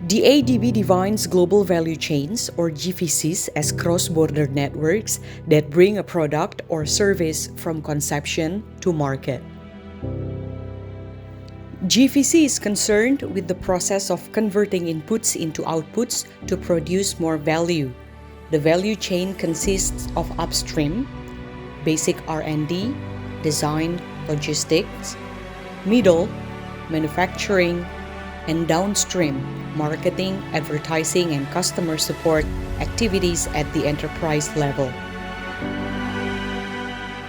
The ADB defines global value chains, or GVCs, as cross-border networks that bring a product or service from conception to market. GVC is concerned with the process of converting inputs into outputs to produce more value. The value chain consists of upstream, basic R&D, design, logistics, middle, manufacturing, and downstream, marketing, advertising, and customer support activities at the enterprise level.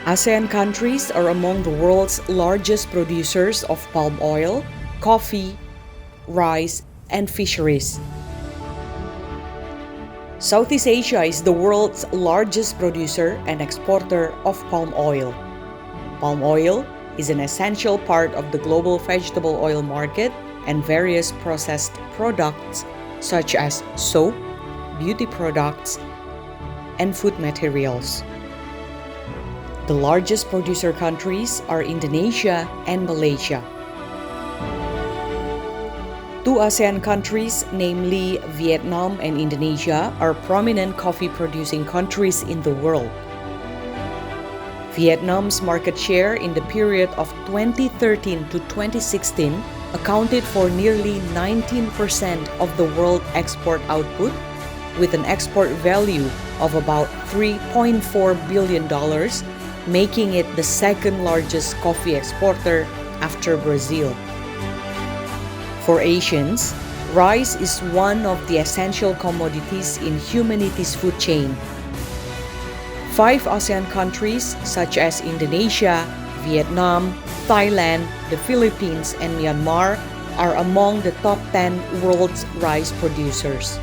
ASEAN countries are among the world's largest producers of palm oil, coffee, rice, and fisheries. Southeast Asia is the world's largest producer and exporter of palm oil. Palm oil is an essential part of the global vegetable oil market and various processed products such as soap, beauty products, and food materials. The largest producer countries are Indonesia and Malaysia. Two ASEAN countries, namely Vietnam and Indonesia, are prominent coffee-producing countries in the world. Vietnam's market share in the period of 2013 to 2016 accounted for nearly 19% of the world export output, with an export value of about $3.4 billion, making it the second largest coffee exporter after Brazil. For Asians, rice is one of the essential commodities in humanity's food chain. 5 ASEAN countries such as Indonesia, Vietnam, Thailand, the Philippines, and Myanmar are among the top 10 world's rice producers.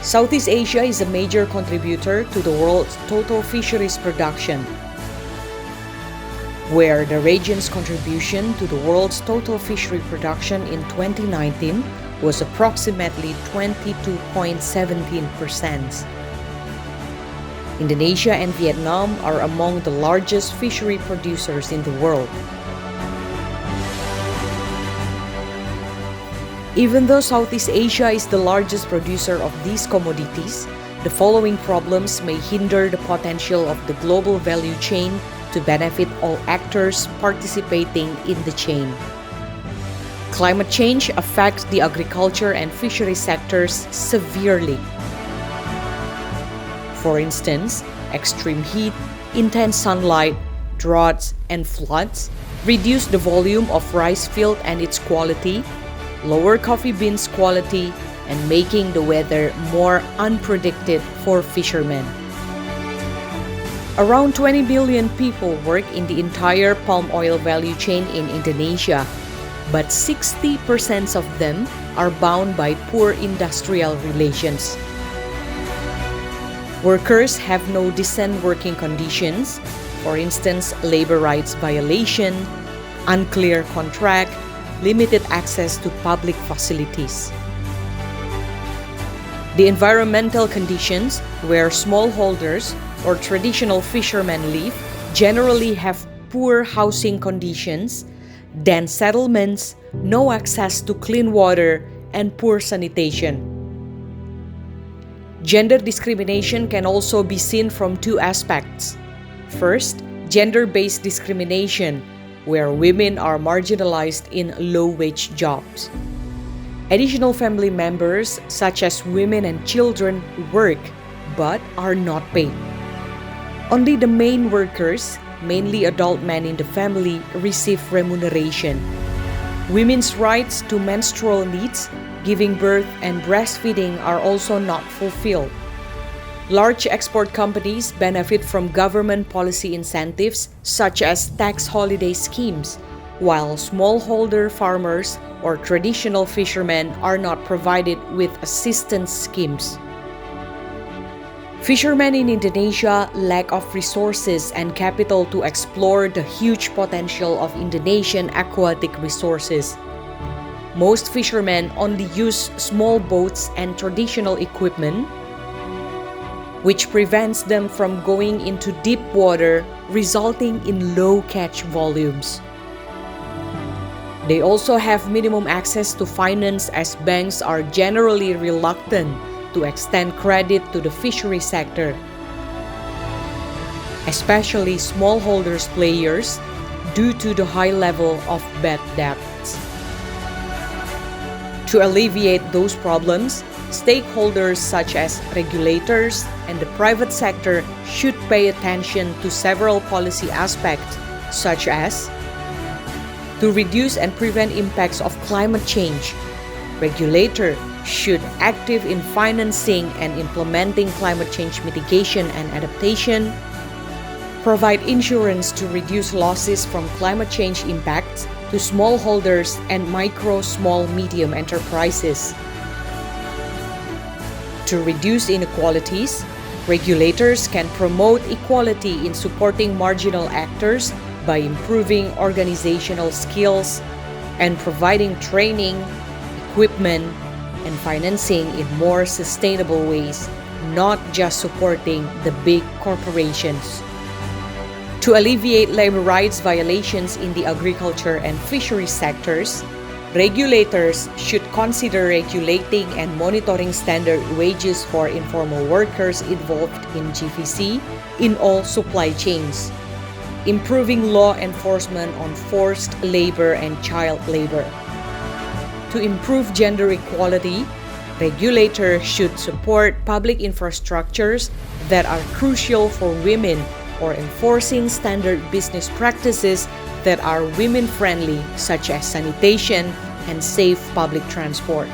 Southeast Asia is a major contributor to the world's total fisheries production, where the region's contribution to the world's total fishery production in 2019 was approximately 22.17%. Indonesia and Vietnam are among the largest fishery producers in the world. Even though Southeast Asia is the largest producer of these commodities, the following problems may hinder the potential of the global value chain to benefit all actors participating in the chain. Climate change affects the agriculture and fishery sectors severely. For instance, extreme heat, intense sunlight, droughts, and floods reduce the volume of rice field and its quality, lower coffee beans quality, and making the weather more unpredicted for fishermen. Around 20 million people work in the entire palm oil value chain in Indonesia, but 60% of them are bound by poor industrial relations. Workers have no decent working conditions, for instance, labor rights violation, unclear contract, limited access to public facilities. The environmental conditions where smallholders or traditional fishermen live generally have poor housing conditions, dense settlements, no access to clean water, and poor sanitation. Gender discrimination can also be seen from 2 aspects. First, gender-based discrimination, where women are marginalized in low-wage jobs. Additional family members, such as women and children, work but are not paid. Only the main workers, mainly adult men in the family, receive remuneration. Women's rights to menstrual needs, giving birth, and breastfeeding are also not fulfilled. Large export companies benefit from government policy incentives such as tax holiday schemes, while smallholder farmers or traditional fishermen are not provided with assistance schemes. Fishermen in Indonesia lack of resources and capital to explore the huge potential of Indonesian aquatic resources. Most fishermen only use small boats and traditional equipment, which prevents them from going into deep water, resulting in low catch volumes. They also have minimum access to finance as banks are generally reluctant to extend credit to the fishery sector, especially smallholders players, due to the high level of bad debts. To alleviate those problems, stakeholders such as regulators and the private sector should pay attention to several policy aspects, such as to reduce and prevent impacts of climate change. Regulator should active in financing and implementing climate change mitigation and adaptation, provide insurance to reduce losses from climate change impacts to smallholders and micro, small, medium enterprises. To reduce inequalities, regulators can promote equality in supporting marginal actors by improving organizational skills and providing training, equipment, and financing in more sustainable ways, not just supporting the big corporations. To alleviate labor rights violations in the agriculture and fisheries sectors, regulators should consider regulating and monitoring standard wages for informal workers involved in GVC in all supply chains, improving law enforcement on forced labor and child labor. To improve gender equality, regulators should support public infrastructures that are crucial for women or enforcing standard business practices that are women-friendly, such as sanitation and safe public transport.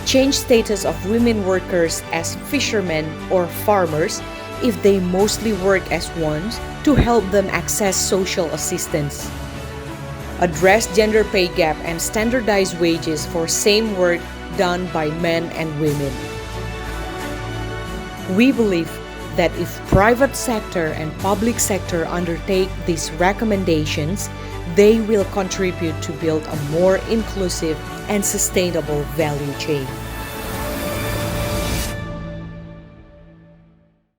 Change status of women workers as fishermen or farmers if they mostly work as ones to help them access social assistance. Address gender pay gap and standardize wages for same work done by men and women. We believe that if private sector and public sector undertake these recommendations, they will contribute to build a more inclusive and sustainable value chain.